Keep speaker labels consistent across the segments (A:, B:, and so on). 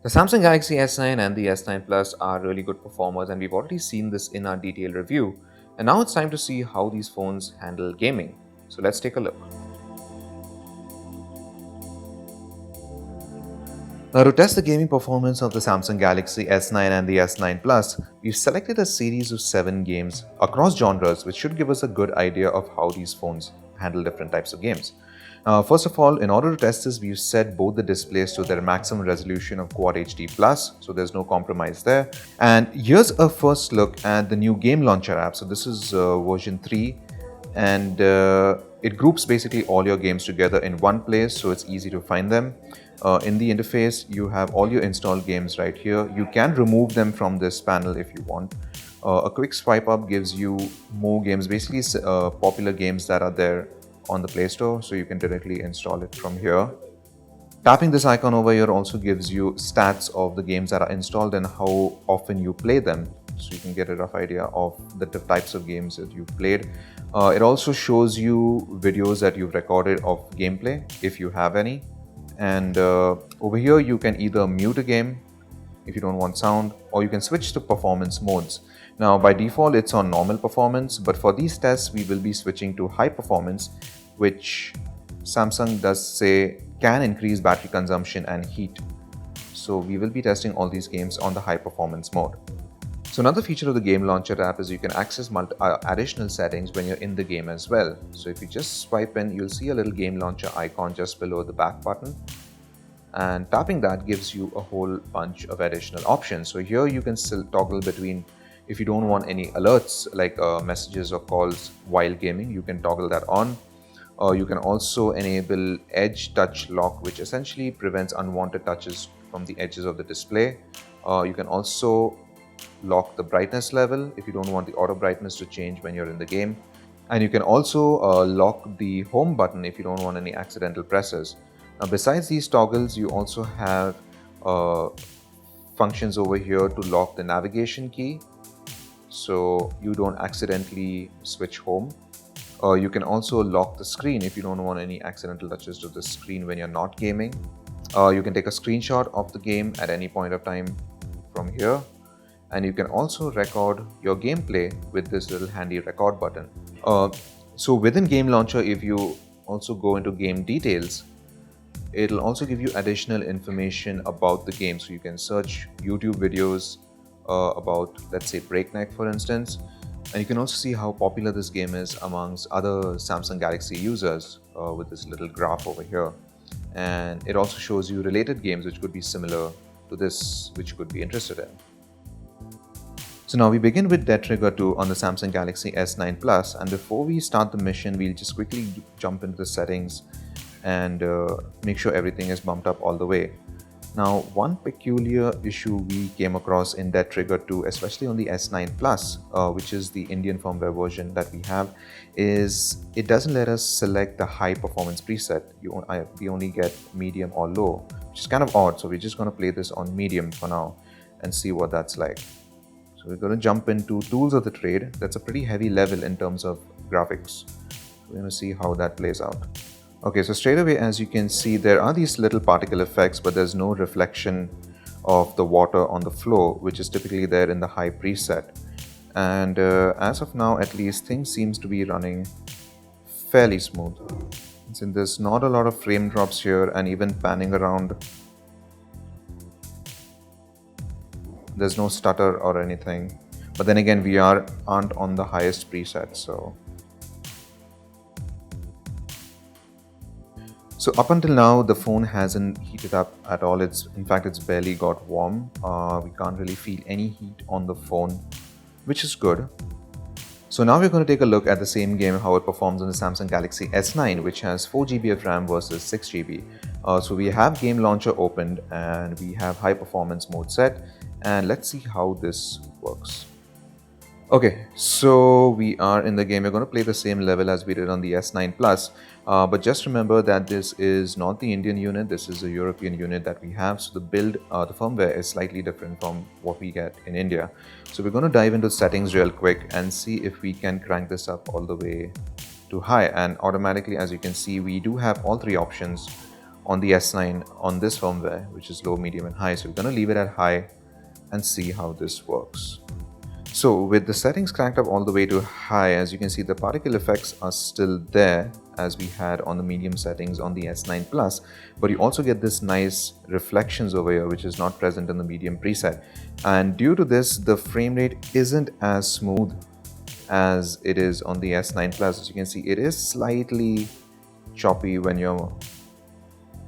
A: The Samsung Galaxy S9 and the S9 Plus are really good performers, and we've already seen this in our detailed review. And now it's time to see how these phones handle gaming. So let's take a look. Now, to test the gaming performance of the Samsung Galaxy S9 and the S9 Plus, we've selected a series of 7 games across genres, which should give us a good idea of how these phones handle different types of games. First of all, in order to test this, we've set both the displays to their maximum resolution of Quad HD+, so there's no compromise there. And here's a first look at the new Game Launcher app. So this is version 3, and it groups basically all your games together in one place, so it's easy to find them. In the interface, you have all your installed games right here. You can remove them from this panel if you want. A quick swipe up gives you more games, basically popular games that are there on the Play Store, so you can directly install it from here. Tapping this icon over here also gives you stats of the games that are installed and how often you play them, so you can get a rough idea of the types of games that you've played. It also shows you videos that you've recorded of gameplay, if you have any. And over here you can either mute a game if you don't want sound, or you can switch to performance modes. Now by default it's on normal performance, but for these tests we will be switching to high performance, which Samsung does say can increase battery consumption and heat. So we will be testing all these games on the high performance mode. So another feature of the Game Launcher app is you can access additional settings when you're in the game as well. So if you just swipe in, you'll see a little Game Launcher icon just below the back button. And tapping that gives you a whole bunch of additional options. So here you can still toggle between, if you don't want any alerts like messages or calls while gaming, you can toggle that on. You can also enable Edge Touch Lock, which essentially prevents unwanted touches from the edges of the display. You can also lock the brightness level if you don't want the auto brightness to change when you're in the game. And you can also lock the home button if you don't want any accidental presses. Now besides these toggles, you also have functions over here to lock the navigation key, so you don't accidentally switch home. You can also lock the screen if you don't want any accidental touches to the screen when you're not gaming. You can take a screenshot of the game at any point of time from here. And you can also record your gameplay with this little handy record button. So within Game Launcher, if you also go into game details, it'll also give you additional information about the game. So you can search YouTube videos about, let's say, Breakneck, for instance. And you can also see how popular this game is amongst other Samsung Galaxy users with this little graph over here. And it also shows you related games which could be similar to this, which you could be interested in. So now we begin with Dead Trigger 2 on the Samsung Galaxy S9 Plus, and before we start the mission, we'll just quickly jump into the settings and make sure everything is bumped up all the way. Now, one peculiar issue we came across in Dead Trigger 2, especially on the S9 Plus, which is the Indian firmware version that we have, is it doesn't let us select the high performance preset. We only get medium or low, which is kind of odd. So we're just going to play this on medium for now and see what that's like. So we're going to jump into Tools of the Trade. That's a pretty heavy level in terms of graphics. We're going to see how that plays out. Okay, so straight away, as you can see, there are these little particle effects, but there's no reflection of the water on the floor, which is typically there in the high preset. And as of now, at least, things seems to be running fairly smooth. Since there's not a lot of frame drops here, and even panning around, there's no stutter or anything. But then again, we aren't on the highest preset, so up until now, the phone hasn't heated up at all. In fact, it's barely got warm. We can't really feel any heat on the phone, which is good. So now we're going to take a look at the same game, how it performs on the Samsung Galaxy S9, which has 4GB of RAM versus 6GB. So we have Game Launcher opened and we have high performance mode set, and let's see how this works. Okay, so we are in the game. We're going to play the same level as we did on the S9 Plus, but just remember that this is not the Indian unit, this is a European unit that we have, so the build, the firmware is slightly different from what we get in India. So we're going to dive into settings real quick and see if we can crank this up all the way to high, and automatically, as you can see, we do have all three options. on the S9 on this firmware, which is low, medium, and high. So we're going to leave it at high and see how this works. So with the settings cranked up all the way to high, as you can see, the particle effects are still there as we had on the medium settings on the S9 Plus, but you also get this nice reflections over here, which is not present in the medium preset. And due to this, the frame rate isn't as smooth as it is on the S9 Plus. As you can see, it is slightly choppy when you're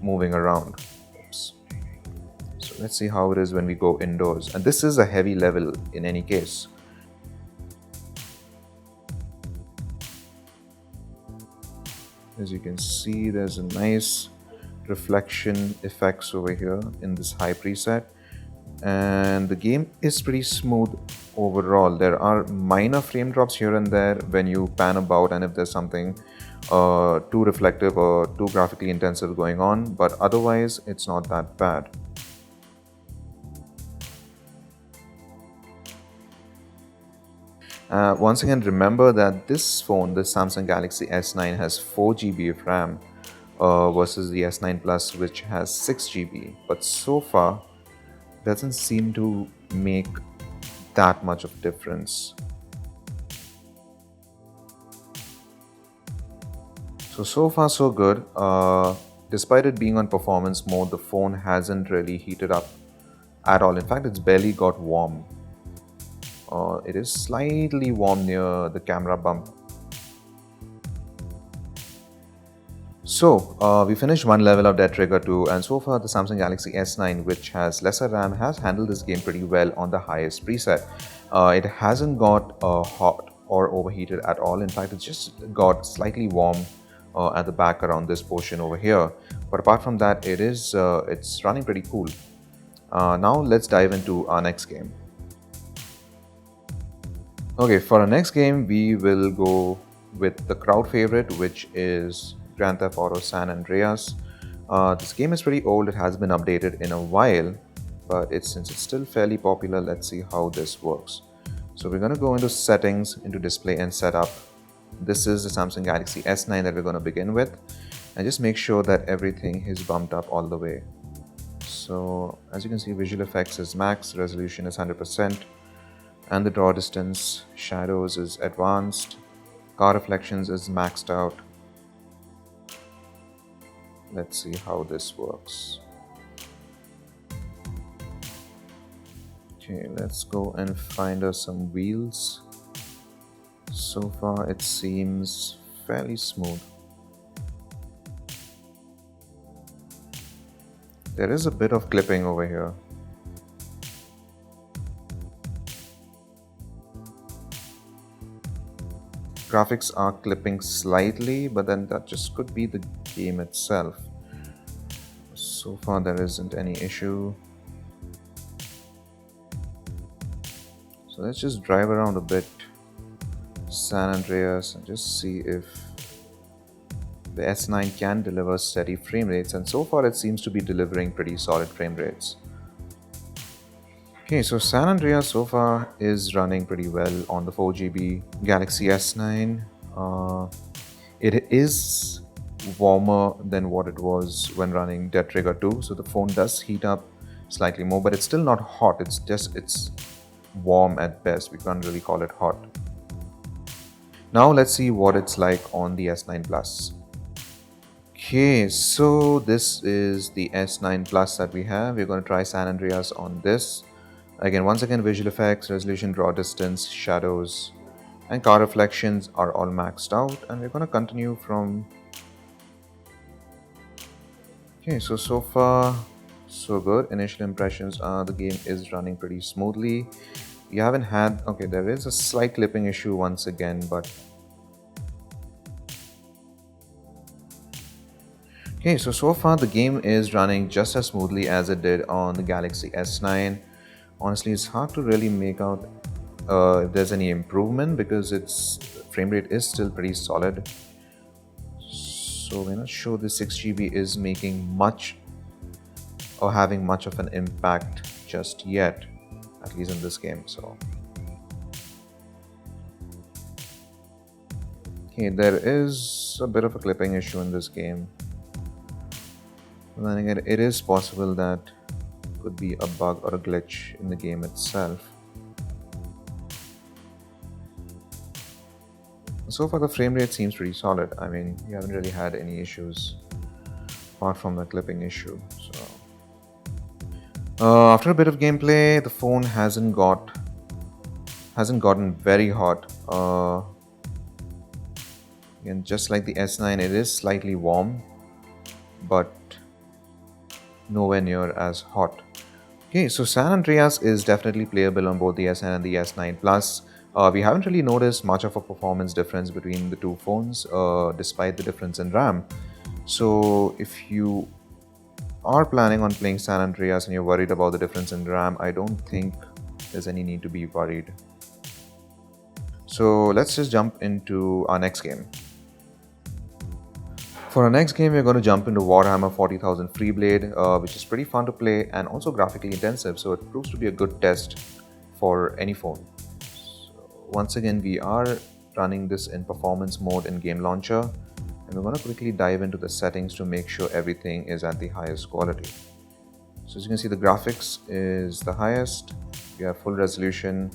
A: moving around. Oops. So let's see how it is when we go indoors. And this is a heavy level in any case. As you can see, there's a nice reflection effects over here in this high preset, and the game is pretty smooth overall. There are minor frame drops here and there when you pan about and if there's something too reflective or too graphically intensive going on, but otherwise it's not that bad. Once again, remember that this phone, the Samsung Galaxy S9, has 4 GB of RAM versus the S9 Plus, which has 6 GB. But so far, doesn't seem to make that much of a difference. So far so good. Despite it being on performance mode, the phone hasn't really heated up at all. In fact, it's barely got warm. It is slightly warm near the camera bump. So we finished one level of Dead Trigger 2, and so far the Samsung Galaxy S9, which has lesser RAM, has handled this game pretty well on the highest preset. It hasn't got hot or overheated at all. In fact, it's just got slightly warm at the back around this portion over here. But apart from that, it's running pretty cool. Now let's dive into our next game. Okay, for our next game, we will go with the crowd favorite, which is Grand Theft Auto San Andreas. This game is pretty old. It has been updated in a while, but since it's still fairly popular, let's see how this works. So we're going to go into settings, into display and setup. This is the Samsung Galaxy S9 that we're going to begin with, and just make sure that everything is bumped up all the way. So as you can see, visual effects is max, resolution is 100%. And the draw distance, shadows is advanced, car reflections is maxed out. Let's see how this works. Okay, let's go and find us some wheels. So far it seems fairly smooth. There is a bit of clipping over here. Graphics are clipping slightly, but then that just could be the game itself. So far there isn't any issue. So let's just drive around a bit San Andreas and just see if the S9 can deliver steady frame rates, and so far it seems to be delivering pretty solid frame rates. Okay, so San Andreas so far is running pretty well on the 4 GB Galaxy S9. It is warmer than what it was when running Dead Trigger 2, so the phone does heat up slightly more, but it's still not hot. It's warm at best. We can't really call it hot. Now let's see what it's like on the S9 Plus. Okay, so this is the S9 Plus that we have. We're going to try San Andreas on this. Once again, visual effects, resolution, draw distance, shadows, and car reflections are all maxed out, and we're going to continue from... Okay, so far so good. Initial impressions are the game is running pretty smoothly. You haven't had... Okay, there is a slight clipping issue once again, but... Okay, so far the game is running just as smoothly as it did on the Galaxy S9. Honestly, it's hard to really make out if there's any improvement because its frame rate is still pretty solid. So we're not sure the 6 GB is making much or having much of an impact just yet, at least in this game. So okay, there is a bit of a clipping issue in this game. And then again, it is possible that could be a bug or a glitch in the game itself. So far the frame rate seems pretty solid. I mean, we haven't really had any issues apart from the clipping issue. So after a bit of gameplay, the phone hasn't gotten very hot. And just like the S9, it is slightly warm, but nowhere near as hot. Okay, so San Andreas is definitely playable on both the S9 and the S9 Plus. We haven't really noticed much of a performance difference between the two phones, despite the difference in RAM. So if you are planning on playing San Andreas and you're worried about the difference in RAM, I don't think there's any need to be worried. So let's just jump into our next game. For our next game, we're going to jump into Warhammer 40,000 Freeblade, which is pretty fun to play and also graphically intensive, so it proves to be a good test for any phone. So once again, we are running this in performance mode in Game Launcher, and we're going to quickly dive into the settings to make sure everything is at the highest quality. So as you can see, the graphics is the highest, we have full resolution,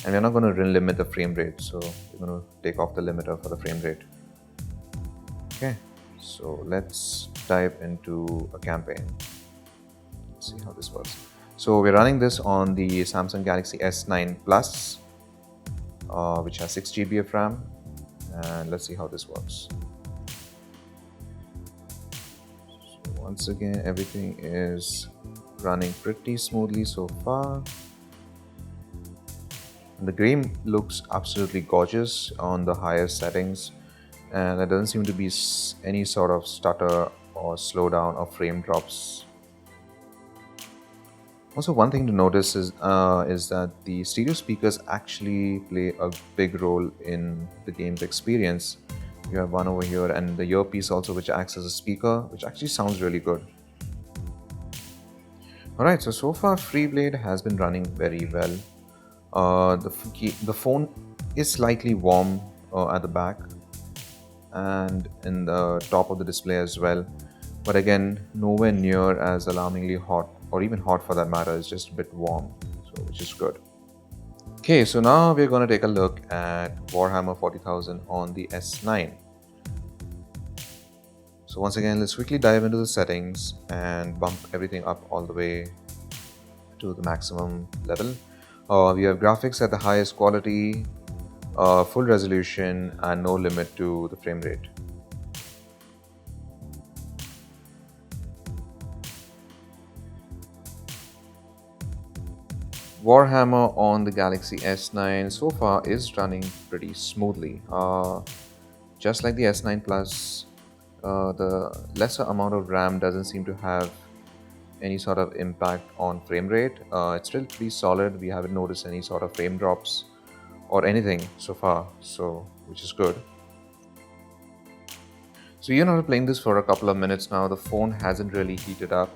A: and we're not going to limit the frame rate, so we're going to take off the limiter for the frame rate. Okay. So let's dive into a campaign. Let's see how this works. So we're running this on the Samsung Galaxy S9 Plus, which has 6 GB of RAM, and let's see how this works. So once again, everything is running pretty smoothly so far. And the game looks absolutely gorgeous on the highest settings, and there doesn't seem to be any sort of stutter or slowdown or frame drops. Also, one thing to notice is that the stereo speakers actually play a big role in the game's experience. You have one over here and the earpiece also, which acts as a speaker, which actually sounds really good. Alright, so far Freeblade has been running very well. The phone is slightly warm at the back and in the top of the display as well, but again, nowhere near as alarmingly hot, or even hot for that matter. It's just a bit warm, so which is good. Okay, so now we're going to take a look at Warhammer 40,000 on the S9. So once again, let's quickly dive into the settings and bump everything up all the way to the maximum level. We have graphics at the highest quality, full resolution, and no limit to the frame rate. Warhammer on the Galaxy S9 so far is running pretty smoothly. Just like the S9 Plus, the lesser amount of RAM doesn't seem to have any sort of impact on frame rate. It's still pretty solid. We haven't noticed any sort of frame drops or anything so far, so which is good. So you're not playing this for a couple of minutes now. The phone hasn't really heated up.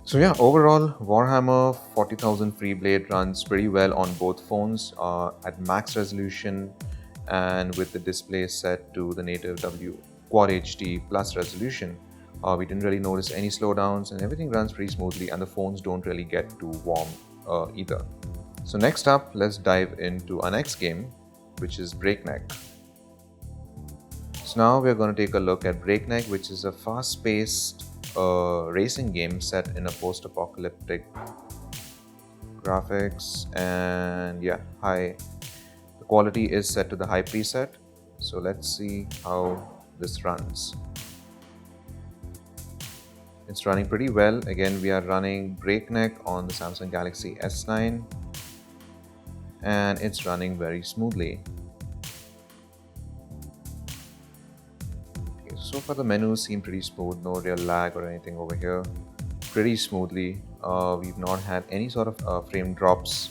A: So yeah, overall Warhammer 40,000 Freeblade runs pretty well on both phones at max resolution and with the display set to the native Quad HD plus resolution. We didn't really notice any slowdowns and everything runs pretty smoothly, and the phones don't really get too warm either. So next up, let's dive into our next game, which is Breakneck. So now we're going to take a look at Breakneck, which is a fast-paced racing game set in a post-apocalyptic graphics, and yeah, the quality is set to the high preset. So let's see how this runs. It's running pretty well. Again, we are running Breakneck on the Samsung Galaxy S9, and it's running very smoothly. Okay, so far the menus seem pretty smooth, no real lag or anything over here. Pretty smoothly. We've not had any sort of frame drops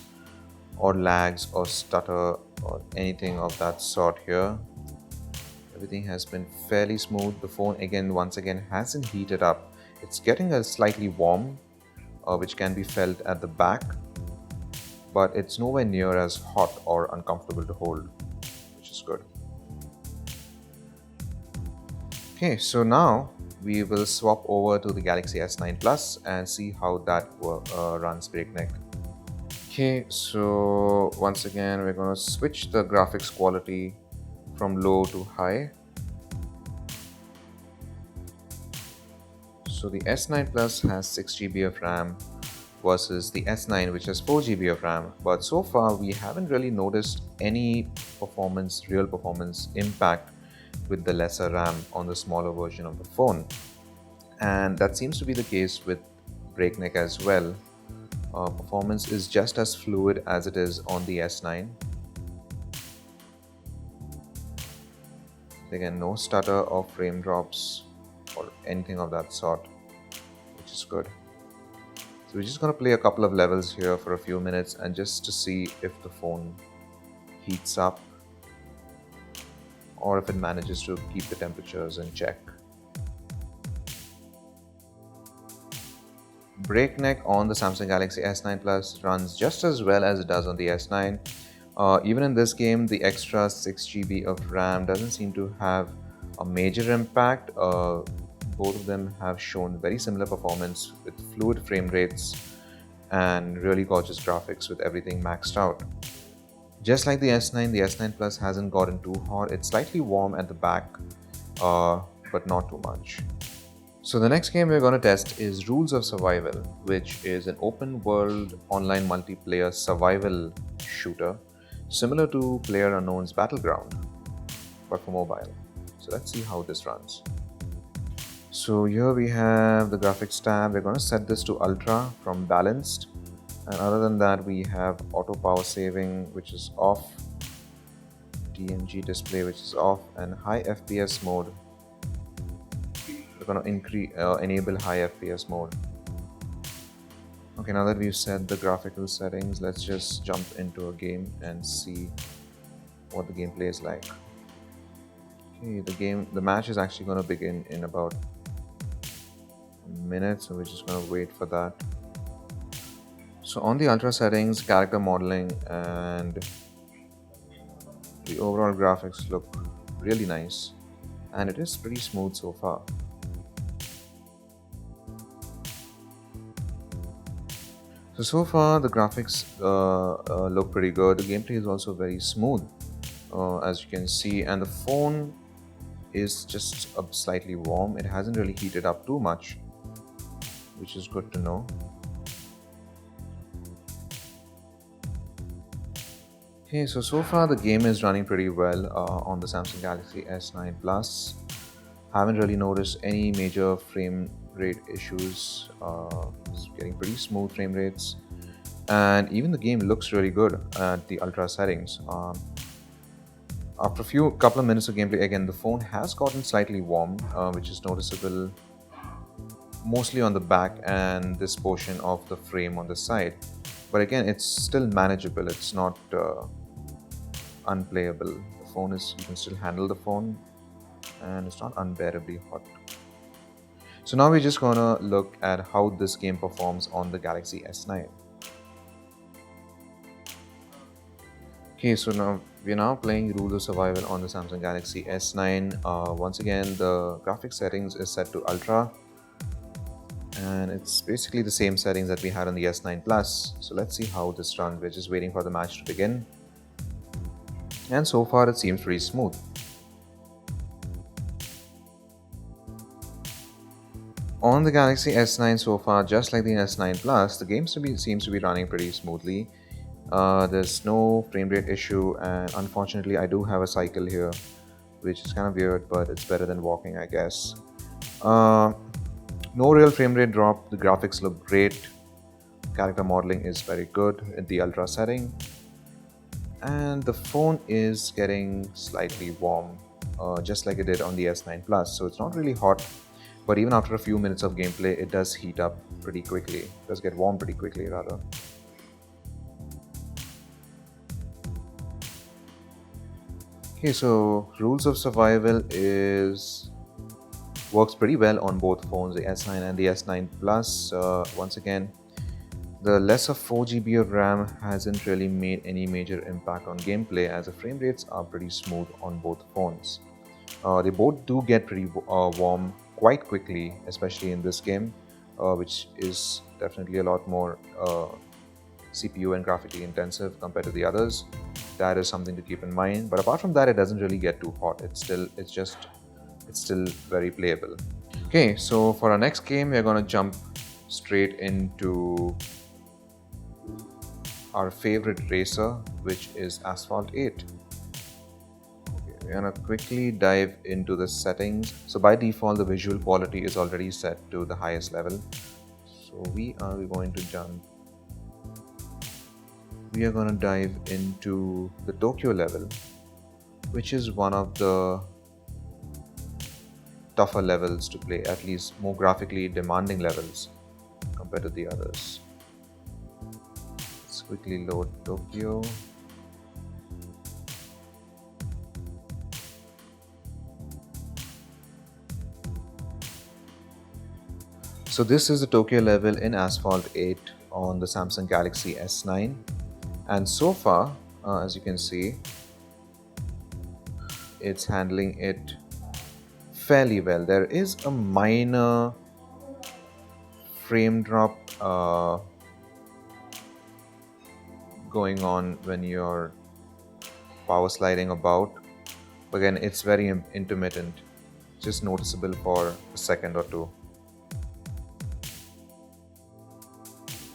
A: or lags or stutter or anything of that sort here. Everything has been fairly smooth. The phone once again hasn't heated up. It's getting a slightly warm, which can be felt at the back, but it's nowhere near as hot or uncomfortable to hold, which is good. Okay, so now we will swap over to the Galaxy S9 Plus and see how that runs Breakneck. Okay, so once again, we're going to switch the graphics quality from low to high. So the S9 Plus has 6 GB of RAM versus the S9, which has 4 GB of RAM. But so far, we haven't really noticed any real performance impact with the lesser RAM on the smaller version of the phone. And that seems to be the case with Breakneck as well. Performance is just as fluid as it is on the S9. Again, no stutter or frame drops or anything of that sort, which is good. So we're just going to play a couple of levels here for a few minutes and just to see if the phone heats up or if it manages to keep the temperatures in check. Breakneck on the Samsung Galaxy S9 Plus runs just as well as it does on the S9. Even in this game, the extra 6 GB of RAM doesn't seem to have a major impact. Both of them have shown very similar performance with fluid frame rates and really gorgeous graphics with everything maxed out. Just like the S9 Plus hasn't gotten too hot. It's slightly warm at the back, but not too much. So the next game we're going to test is Rules of Survival, which is an open world online multiplayer survival shooter similar to PlayerUnknown's Battleground, but for mobile. So let's see how this runs. So here we have the graphics tab. We're going to set this to Ultra from Balanced, and other than that we have auto power saving, which is off, DNG display, which is off, and high FPS mode. We're going to enable high FPS mode. Okay, now that we've set the graphical settings, let's just jump into a game and see what the gameplay is like. Okay, the match is actually going to begin in about a minute, so we're just going to wait for that. So on the Ultra settings, character modeling and the overall graphics look really nice, and it is pretty smooth so far. So far the graphics look pretty good. The gameplay is also very smooth, as you can see, and the phone is just slightly warm. It hasn't really heated up too much, which is good to know. Okay, so far the game is running pretty well on the Samsung Galaxy S9 Plus. Haven't really noticed any major frame rate issues. It's getting pretty smooth frame rates, and even the game looks really good at the Ultra settings. After a couple of minutes of gameplay, again the phone has gotten slightly warm, which is noticeable mostly on the back and this portion of the frame on the side. But again, it's still manageable. It's not unplayable. You can still handle the phone, and it's not unbearably hot. So now we're just gonna look at how this game performs on the Galaxy S9. Okay, so now we're playing Rules of Survival on the Samsung Galaxy S9. Once again, the graphics settings is set to Ultra, and it's basically the same settings that we had on the S9 Plus. So let's see how this runs. We're just waiting for the match to begin, and so far it seems pretty smooth. On the Galaxy S9 so far, just like the S9 Plus, the game seems to be running pretty smoothly. There's no frame rate issue, and unfortunately I do have a cycle here, which is kind of weird, but it's better than walking, I guess. No real frame rate drop. The graphics look great. Character modeling is very good at the Ultra setting, and the phone is getting slightly warm, just like it did on the S9 Plus. So it's not really hot, but even after a few minutes of gameplay, it does heat up pretty quickly. It does get warm pretty quickly, rather. Okay, so Rules of Survival works pretty well on both phones, the S9 and the S9 Plus. Once again, the lesser 4 GB of RAM hasn't really made any major impact on gameplay, as the frame rates are pretty smooth on both phones. They both do get pretty warm quite quickly, especially in this game, which is definitely a lot more CPU and graphically intensive compared to the others. That is something to keep in mind. But apart from that, it doesn't really get too hot. It's still very playable. Okay, so for our next game, we're gonna jump straight into our favorite racer, which is Asphalt 8. We're gonna quickly dive into the settings. So by default, the visual quality is already set to the highest level. So we are going to dive into the Tokyo level, which is one of the tougher levels to play, at least more graphically demanding levels compared to the others. Let's quickly load Tokyo. So this is the Tokyo level in Asphalt 8 on the Samsung Galaxy S9, and so far, as you can see, it's handling it fairly well. There is a minor frame drop going on when you're power sliding about, but again, it's very intermittent, just noticeable for a second or two.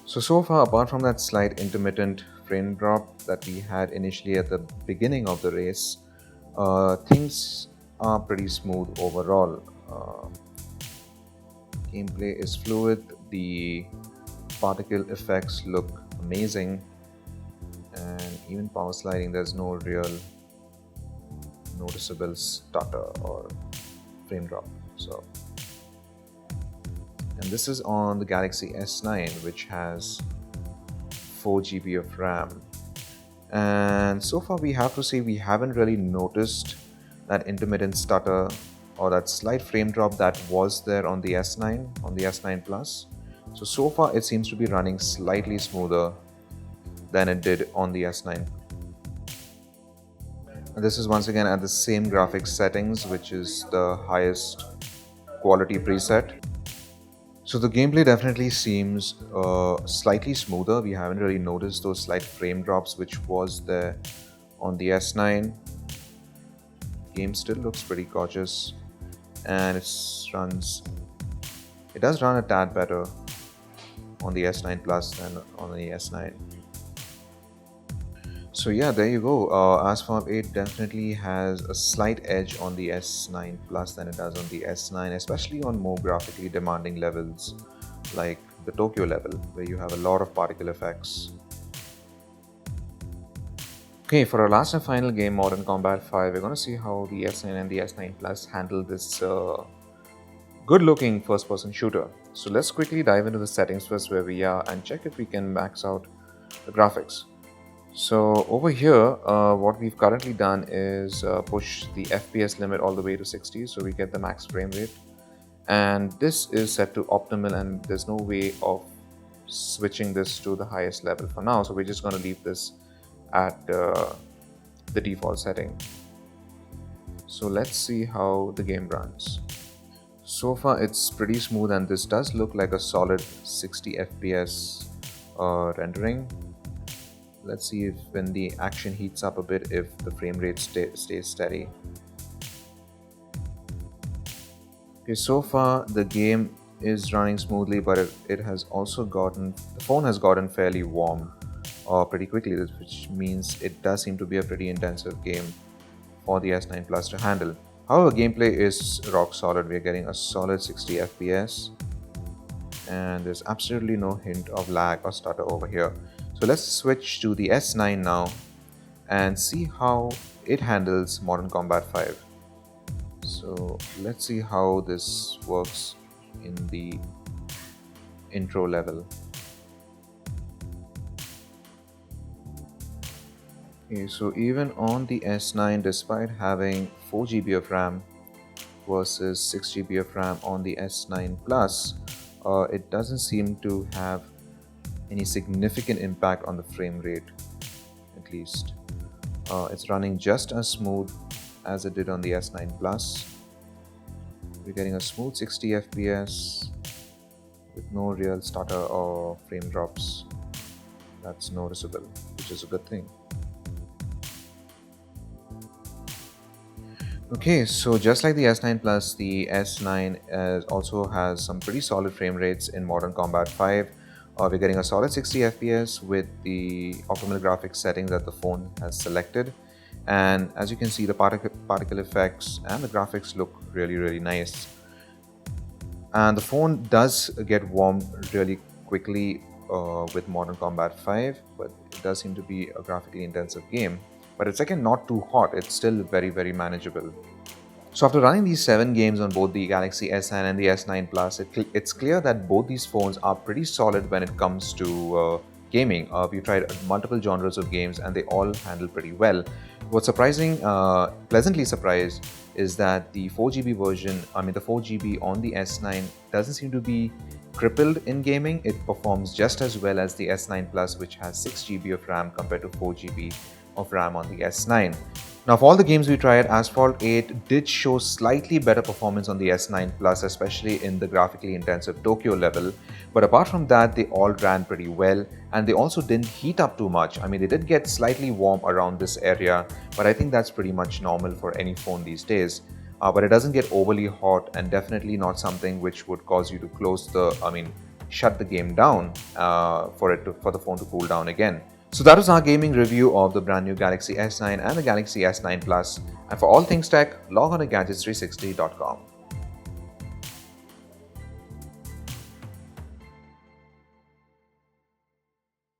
A: So far, apart from that slight intermittent frame drop that we had initially at the beginning of the race, things are pretty smooth overall. Gameplay is fluid, the particle effects look amazing, and even power sliding, there's no real noticeable stutter or frame drop. And this is on the Galaxy S9, which has 4 GB of RAM. And so far, we have to say we haven't really noticed that intermittent stutter or that slight frame drop that was there on the S9, on the S9 Plus. So far, it seems to be running slightly smoother than it did on the S9. And this is once again at the same graphics settings, which is the highest quality preset. So the gameplay definitely seems slightly smoother. We haven't really noticed those slight frame drops which was there on the S9. Game still looks pretty gorgeous, and it does run a tad better on the S9 Plus than on the S9. So yeah, there you go. Asphalt 8 definitely has a slight edge on the S9 Plus than it does on the S9, especially on more graphically demanding levels like the Tokyo level, where you have a lot of particle effects. Okay, for our last and final game, Modern Combat 5, we're going to see how the S9 and the S9 Plus handle this good-looking first-person shooter. So let's quickly dive into the settings first where we are and check if we can max out the graphics. So over here, what we've currently done is push the FPS limit all the way to 60, so we get the max frame rate. And this is set to optimal, and there's no way of switching this to the highest level for now. So we're just going to leave this at the default setting. So let's see how the game runs. So far, it's pretty smooth, and this does look like a solid 60 FPS rendering. Let's see if when the action heats up a bit, if the frame rate stays steady. Okay, so far the game is running smoothly, but the phone has gotten fairly warm pretty quickly, which means it does seem to be a pretty intensive game for the S9 Plus to handle. However, gameplay is rock solid. We're getting a solid 60 FPS, and there's absolutely no hint of lag or stutter over here. So let's switch to the S9 now and see how it handles Modern Combat 5. So let's see how this works in the intro level. Okay, so even on the S9, despite having 4 GB of RAM versus 6 GB of RAM on the S9 Plus, it doesn't seem to have any significant impact on the frame rate, at least. It's running just as smooth as it did on the S9 Plus, we're getting a smooth 60 FPS with no real stutter or frame drops. That's noticeable, which is a good thing. Okay, so just like the S9 Plus, the S9 also has some pretty solid frame rates in Modern Combat 5. We're getting a solid 60 FPS with the optimal graphics settings that the phone has selected. And as you can see, the particle effects and the graphics look really nice. And the phone does get warm really quickly with Modern Combat 5, but it does seem to be a graphically intensive game. But it's again not too hot, it's still very manageable. So after running these 7 games on both the Galaxy S9 and the S9 Plus, it's clear that both these phones are pretty solid when it comes to gaming. We've tried multiple genres of games and they all handle pretty well. What's pleasantly surprised, is that the 4GB version, the 4GB on the S9 doesn't seem to be crippled in gaming. It performs just as well as the S9 Plus, which has 6GB of RAM compared to 4GB of RAM on the S9. Now, of all the games we tried, Asphalt 8 did show slightly better performance on the S9 Plus, especially in the graphically intensive Tokyo level. But apart from that, they all ran pretty well, and they also didn't heat up too much. They did get slightly warm around this area, but I think that's pretty much normal for any phone these days. But it doesn't get overly hot, and definitely not something which would cause you to shut the game down for the phone to cool down again. So that was our gaming review of the brand new Galaxy S9 and the Galaxy S9 Plus. And for all things tech, log on to gadgets360.com.